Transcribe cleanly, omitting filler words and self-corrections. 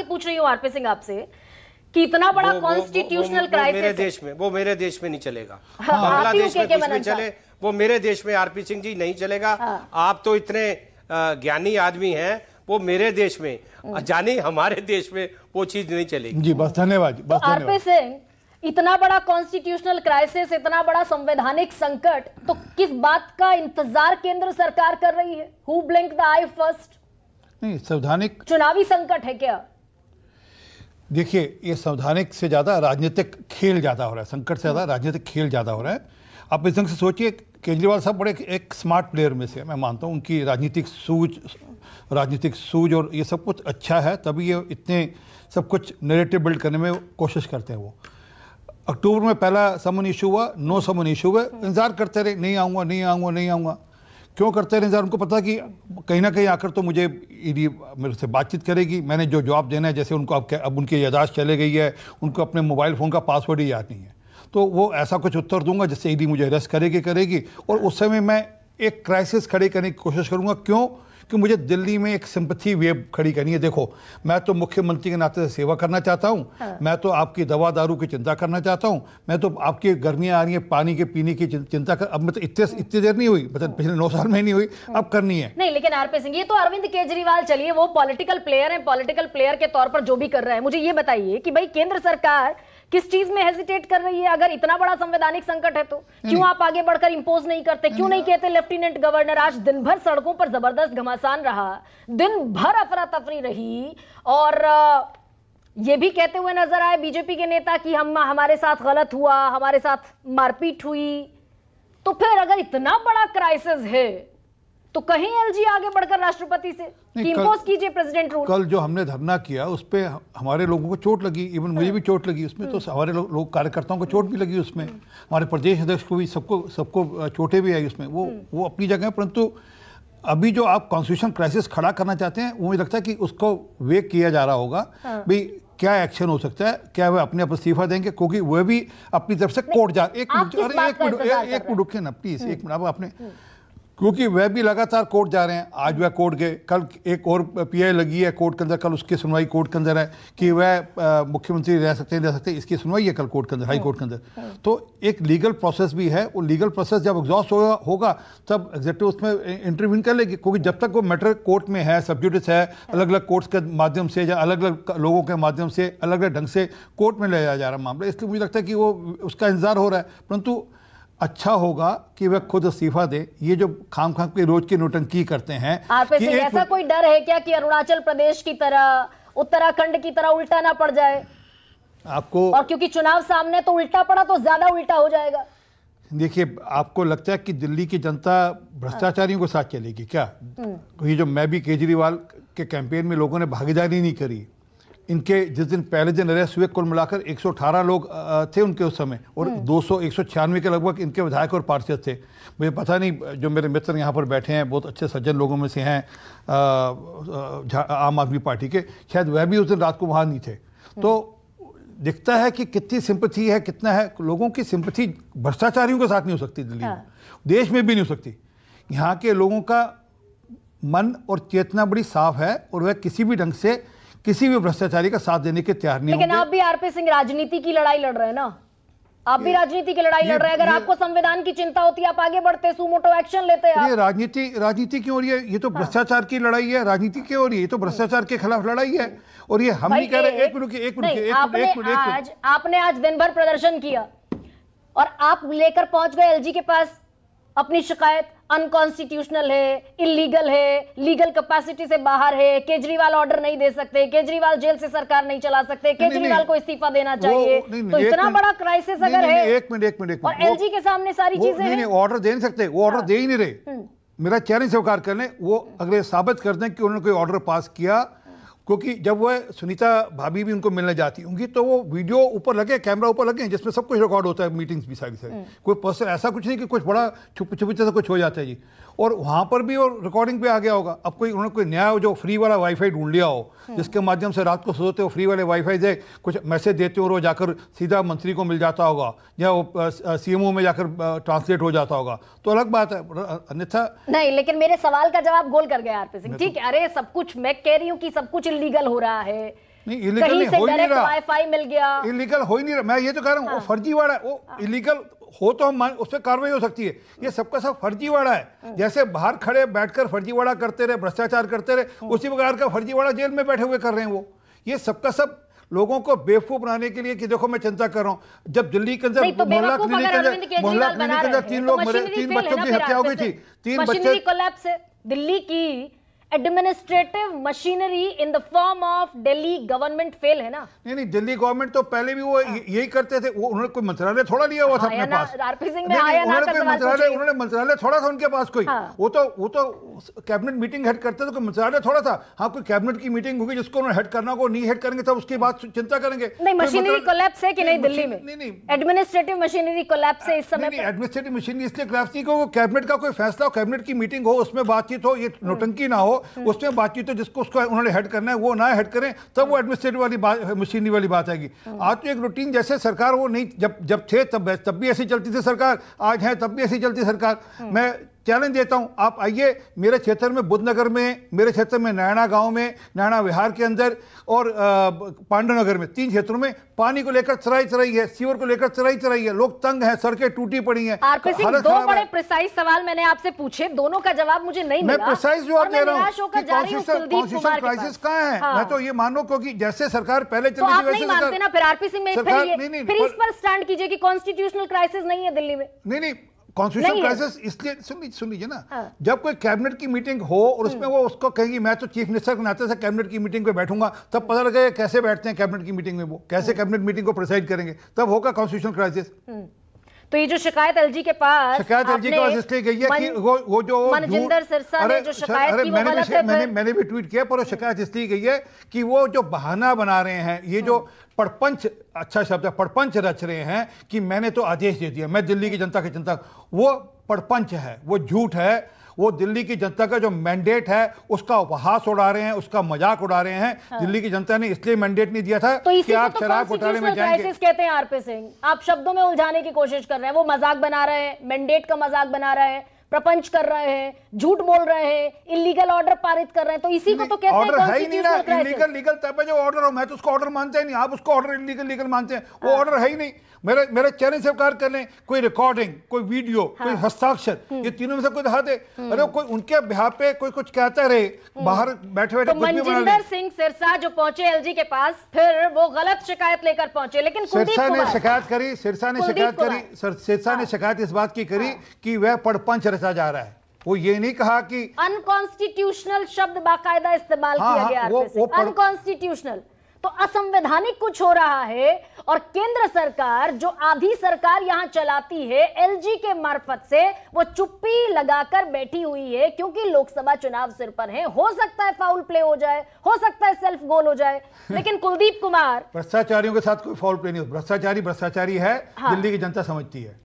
ये पूछ रही हूँ आरपी सिंह आपसे कि इतना बड़ा कॉन्स्टिट्यूशनल क्राइसिस वो मेरे देश में नहीं चलेगा, बांग्लादेश में कुछ भी चले, वो मेरे देश में आरपी सिंह जी नहीं चलेगा। आप तो इतने ज्ञानी आदमी हैं, वो मेरे देश में जाने हमारे देश में वो चीज नहीं चलेगी। जी बस धन्यवाद। तो आरपी सिंह, इतना बड़ा कॉन्स्टिट्यूशनल क्राइसिस, इतना बड़ा संवैधानिक संकट, तो किस बात का इंतजार केंद्र सरकार कर रही है? Who blink the I first? नहीं, संवैधानिक चुनावी संकट है क्या? देखिए, ये संवैधानिक से ज्यादा राजनीतिक खेल ज्यादा हो रहा है, संकट से ज्यादा राजनीतिक खेल ज्यादा हो रहा है। आप इस ढंग से सोचिए, केजरीवाल साहब बड़े एक स्मार्ट प्लेयर में से मैं मानता हूँ, उनकी राजनीतिक सूझ और ये सब कुछ अच्छा है, तभी ये इतने सब कुछ नैरेटिव बिल्ड करने में कोशिश करते हैं। वो अक्टूबर में पहला समन इशू हुआ, नो समन इशू हुआ, इंतजार करते रहे, नहीं आऊँगा नहीं आऊँगा नहीं आऊँगा। क्यों करते रहे इंतजार? उनको पता कि कहीं ना कहीं आकर तो मुझे ईडी मेरे से बातचीत करेगी, मैंने जो जवाब देना है, जैसे उनको अब उनकी याददाश्त चले गई है, उनको अपने मोबाइल फ़ोन का पासवर्ड ही याद नहीं है, तो वो ऐसा कुछ उत्तर दूंगा जिससे ईडी मुझे अरेस्ट करेगी और उस समय मैं एक क्राइसिस खड़े करने की कोशिश करूंगा। क्यों? कि मुझे दिल्ली में एक सिंपैथी वेव खड़ी करनी है। देखो, मैं तो मुख्यमंत्री के नाते से सेवा करना चाहता हूँ, मैं तो आपकी दवा दारू की चिंता करना चाहता हूँ, मैं तो आपकी गर्मियाँ आ रही हैं, पानी के पीने की चिंता कर, अब मतलब इतनी देर नहीं हुई, मतलब पिछले 9 साल में नहीं हुई, अब करनी है। नहीं, लेकिन आरपी सिंह, ये तो अरविंद केजरीवाल, चलिए वो पॉलिटिकल प्लेयर हैं, पॉलिटिकल प्लेयर के तौर पर जो भी कर रहे हैं, मुझे ये बताइए कि भाई केंद्र सरकार किस चीज में हेजिटेट कर रही है? अगर इतना बड़ा संवैधानिक संकट है तो क्यों आप आगे बढ़कर इंपोज नहीं करते? क्यों नहीं कहते लेफ्टिनेंट गवर्नर? आज दिन भर सड़कों पर जबरदस्त घमासान रहा, दिन भर अफरा तफरी रही, और ये भी कहते हुए नजर आए बीजेपी के नेता कि हमारे साथ गलत हुआ, हमारे साथ मारपीट हुई। तो फिर अगर इतना बड़ा क्राइसिस है तो कहीं एलजी आगे बढ़कर राष्ट्रपति से इंपोज कीजिए प्रेसिडेंट रूल। कल जो हमने धरना किया उस पे हमारे लोगों को चोट लगी, इवन मुझे भी चोट लगी उसमें, तो हमारे लोग कार्यकर्ताओं को चोट भी लगी उसमें, हमारे प्रदेश अध्यक्ष को भी, सबको चोटें भी आई उसमें। वो अपनी जगह है, परंतु अभी जो आप कॉन्स्टिट्यूशन क्राइसिस खड़ा करना चाहते हैं, वो मुझे लगता है कि उसको वेग किया जा रहा होगा। भाई क्या एक्शन हो सकता है? क्या वह अपने आप इस्तीफा देंगे? क्योंकि वह भी अपनी तरफ से कोर्ट जा, एक मिनट रुकिए ना प्लीज, एक मिनट। अब आपने, क्योंकि वह भी लगातार कोर्ट जा रहे हैं, आज वह कोर्ट गए, कल एक और पीआई लगी है कोर्ट के अंदर, कल उसकी सुनवाई कोर्ट के अंदर है कि वह मुख्यमंत्री रह सकते हैं, रह सकते हैं, इसकी सुनवाई है कल कोर्ट के अंदर, हाई कोर्ट के अंदर। तो एक लीगल प्रोसेस भी है, वो लीगल प्रोसेस जब एग्जॉस्ट होगा तब एग्जीक्यूटिव उसमें इंटरव्यून कर लेगी, क्योंकि जब तक वो मैटर कोर्ट में है, सब जुडिस है, अलग अलग कोर्ट्स के माध्यम से या अलग अलग लोगों के माध्यम से अलग अलग ढंग से कोर्ट में ले जाया जा रहा है मामला, इसलिए मुझे लगता है कि वो उसका इंतजार हो रहा है। परंतु अच्छा होगा कि वह खुद इस्तीफा दे। ये जो खाम के रोज की नोटंकी करते हैं, कि ऐसा कोई डर है क्या कि अरुणाचल प्रदेश की तरह, उत्तराखंड की तरह उल्टा ना पड़ जाए आपको? और क्योंकि चुनाव सामने, तो उल्टा पड़ा तो ज्यादा उल्टा हो जाएगा। देखिए, आपको लगता है कि दिल्ली की जनता भ्रष्टाचारियों के साथ चलेगी क्या? ये जो मैं भी केजरीवाल के कैंपेन में लोगों ने भागीदारी नहीं करी, इनके जिस दिन पहले दिन अरेस्ट हुए कुल मिलाकर 118 लोग थे उनके उस समय, और 196 के लगभग इनके विधायक और पार्षद थे। मुझे पता नहीं, जो मेरे मित्र यहाँ पर बैठे हैं बहुत अच्छे सज्जन लोगों में से हैं आम आदमी पार्टी के, शायद वह भी उस दिन रात को वहाँ नहीं थे। तो दिखता है कि कितनी सिंपैथी है, कितना है। लोगों की सिंपैथी भ्रष्टाचारियों के साथ नहीं हो सकती दिल्ली में, देश में भी नहीं हो सकती। यहाँ के लोगों का मन और चेतना बड़ी साफ है, और वह किसी भी ढंग से किसी भी भ्रष्टाचारी का साथ देने के तैयार नहीं। लेकिन आप भी आरपी सिंह राजनीति की लड़ाई लड़ रहे हैं ना, आप भी राजनीति की लड़ाई लड़ रहे हैं। अगर आपको संविधान की चिंता होती है, आप आगे बढ़ते, सुमोटो एक्शन लेते हैं। ये राजनीति क्यों हो रही है? ये तो भ्रष्टाचार की लड़ाई है। राजनीति क्यों हो रही है? ये तो भ्रष्टाचार के खिलाफ लड़ाई है। और ये हम नहीं कह रहे। एक मिनट, आपने आज दिन भर प्रदर्शन किया और आप लेकर पहुंच गए एलजी के पास अपनी शिकायत, अनकॉन्स्टिट्यूशनल है, इलीगल है, लीगल कैपेसिटी से बाहर है, केजरीवाल ऑर्डर नहीं दे सकते, केजरीवाल जेल से सरकार नहीं चला सकते, केजरीवाल को इस्तीफा देना चाहिए। तो इतना बड़ा क्राइसिस अगर है, एक मिनट, और एलजी के सामने सारी चीजें हैं। ऑर्डर दे नहीं सकते, वो ऑर्डर दे ही नहीं रहे। मेरा चैलेंज स्वीकार कर लें, वो अगले साबित कर दें कि उन्होंने कोई ऑर्डर पास किया। क्योंकि जब वह सुनीता भाभी भी उनको मिलने जाती होंगी तो वो वीडियो ऊपर लगे, कैमरा ऊपर लगे, जिसमें सब कुछ रिकॉर्ड होता है, मीटिंग्स भी सारी कोई पर्सन ऐसा कुछ नहीं कि कुछ बड़ा छुप से कुछ हो जाता है जी। और वहाँ पर भी और रिकॉर्डिंग पे आ गया होगा। अब उन्होंने कोई नया जो फ्री वाला वाईफाई ढूंढ लिया हो, जिसके माध्यम से रात को सोते हो फ्री वाले वाईफाई से कुछ मैसेज देते हो और वो जाकर सीधा मंत्री को मिल जाता होगा, या वो सीएमओ में जाकर ट्रांसलेट हो जाता होगा, तो अलग बात है। अन्यथा नहीं, लेकिन मेरे सवाल का जवाब गोल कर गया आरपी सिंह। ठीक है, अरे सब कुछ, मैं कह रही हूँ कि सब कुछ इलीगल हो रहा है, कहीं से डायरेक्ट वाईफाई मिल गया, इलीगल हो ही नहीं रहा। मैं ये तो कह रहा हूँ वो फर्जीवाड़ा, वो इलीगल हो तो हम उस पर कार्रवाई हो सकती है, ये सबका सब फर्जीवाड़ा है। जैसे बाहर खड़े बैठकर फर्जीवाड़ा करते रहे, भ्रष्टाचार करते रहे, उसी प्रकार का फर्जीवाड़ा जेल में बैठे हुए कर रहे हैं वो। ये सबका सब लोगों को बेवकूफ बनाने के लिए कि देखो मैं चिंता कर रहा हूं। जब दिल्ली के अंदर मोहल्ला क्लिनिक के अंदर 3 लोग मरे, 3 बच्चों की हत्या हो गई थी, 3 बच्चे कोलैप्स है। दिल्ली की administrative machinery in the form of Delhi government fail है ना। नहीं, दिल्ली गवर्नमेंट तो पहले भी वो यही करते थे। वो उन्होंने कोई मंत्रालय थोड़ा लिया हुआ था अपने पास, उन्होंने मंत्रालय थोड़ा था उनके पास कोई। वो तो कैबिनेट मीटिंग हेड करते थे, कोई मंत्रालय थोड़ा था। हाँ, कोई कैबिनेट की मीटिंग होगी जिसको उन्होंने हेड करना को नहीं हेड करेंगे तब उसकी बात चिंता करेंगे। नहीं, मशीनरी कोलैप्स है कि नहीं दिल्ली में? नहीं, एडमिनिस्ट्रेटिव मशीनरी कोलैप्स है इस समय। एडमिनिस्ट्रेटिव मशीनरी इसलिए कोलैप्स नहीं कि कैबिनेट का कोई फैसला हो, कैबिनेट की मीटिंग हो, उसमें बातचीत हो, ये नौटंकी ना हो, उसमें बातचीत तो जिसको उसको उन्होंने हेड करना है वो ना हेड करें, तब वो एडमिनिस्ट्रेटिव वाली बात, मशीनरी वाली बात आएगी। आज तो एक रूटीन जैसे सरकार वो नहीं, जब थे तब भी ऐसी चलती थी सरकार, आज है तब भी ऐसी चलती सरकार। मैं चैलेंज देता हूं, आप आइए मेरे क्षेत्र में, बुद्धनगर में, मेरे क्षेत्र में नैना गांव में, नैना विहार के अंदर और पांडवनगर में, 3 क्षेत्रों में पानी को लेकर चराई है, सीवर को लेकर चराई है, लोग तंग हैं, सड़कें टूटी पड़ी हैं। आरपी सिंह, 2 बड़े प्रिसाइज सवाल मैंने आपसे पूछे, दोनों का जवाब मुझे नहीं मिला। मैं प्रिसाइज जवाब दे रहा हूं कि कॉन्स्टिट्यूशनल क्राइसिस कहां है। मैं तो ये मानो क्योंकि जैसे सरकार पहले चली थी वैसे मानते ना। फिर आरपी सिंह फिर इस पर स्टैंड कीजिए कि कॉन्स्टिट्यूशनल क्राइसिस नहीं है दिल्ली में। नहीं, कॉन्स्टिट्यूशनल क्राइसिस इसलिए सुन लीजिए ना, जब कोई कैबिनेट की मीटिंग हो और उसमें वो उसको कहेंगी मैं तो चीफ मिनिस्टर के नाते से कैबिनेट की मीटिंग पे बैठूंगा, तब पता लगेगा कैसे बैठते हैं कैबिनेट की मीटिंग में, वो कैसे कैबिनेट मीटिंग को प्रिसाइड करेंगे, तब होगा कॉन्स्टिट्यूशनल क्राइसिस। तो ये जो शिकायत एलजी के पास इसलिए गई है कि वो जो मनजिंदर सिरसा ने जो शिकायत की वो गलत है। मैंने भी ट्वीट किया, पर वो शिकायत इसलिए गई है कि वो जो बहाना बना रहे हैं, ये जो पड़पंच, अच्छा शब्द है, पड़पंच रच रहे हैं कि मैंने तो आदेश दे दिया, मैं दिल्ली की जनता की चिंता, वो पड़पंच है, वो झूठ है। वो दिल्ली की जनता का जो मैंडेट है उसका उपहास उड़ा रहे हैं, उसका मजाक उड़ा रहे हैं। दिल्ली की जनता ने इसलिए मैंडेट नहीं दिया था कि आप शराब घोटाले में जाएंगे। कहते हैं आरपी सिंह, आप शब्दों में उलझाने की कोशिश कर रहे हैं, वो मजाक बना रहे हैं, मैंडेट का मजाक बना रहे हैं, प्रपंच कर रहे हैं, झूठ बोल रहे हैं, इलीगल ऑर्डर पारित कर रहे हैं, तो इसी को तो कहते हैं ऑर्डर है ही नहीं ना। इलीगल तब है जो ऑर्डर हो, मैं तो उसको ऑर्डर मानते ही नहीं, आप उसको ऑर्डर इलीगल मानते हैं, वो ऑर्डर है ही नहीं। मेरे चैलेंज स्वीकार कर लें, कोई रिकॉर्डिंग, कोई वीडियो, कोई हस्ताक्षर, ये तीनों में से कोई दिखा दे। अरे कोई उनके बिहार पे कोई कुछ कहता रहे, बाहर बैठे तो मनजिंदर सिंह सिरसा जो पहुंचे एलजी के पास, फिर वो गलत शिकायत लेकर पहुंचे, लेकिन सिरसा ने शिकायत इस बात की करी कि वह पड़पंच रचा जा रहा है। वो ये नहीं कहा कि अनकॉन्स्टिट्यूशनल शब्द बाकायदा इस्तेमाल किया गया, अनकॉन्स्टिट्यूशनल, तो असंवैधानिक कुछ हो रहा है। और केंद्र सरकार जो आधी सरकार यहां चलाती है एलजी के मार्फत से, वो चुप्पी लगाकर बैठी हुई है, क्योंकि लोकसभा चुनाव सिर पर है। हो सकता है फाउल प्ले हो जाए, हो सकता है सेल्फ गोल हो जाए, लेकिन कुलदीप कुमार, भ्रष्टाचारियों के साथ कोई फाउल प्ले नहीं हो, भ्रष्टाचारी है, दिल्ली की जनता समझती है।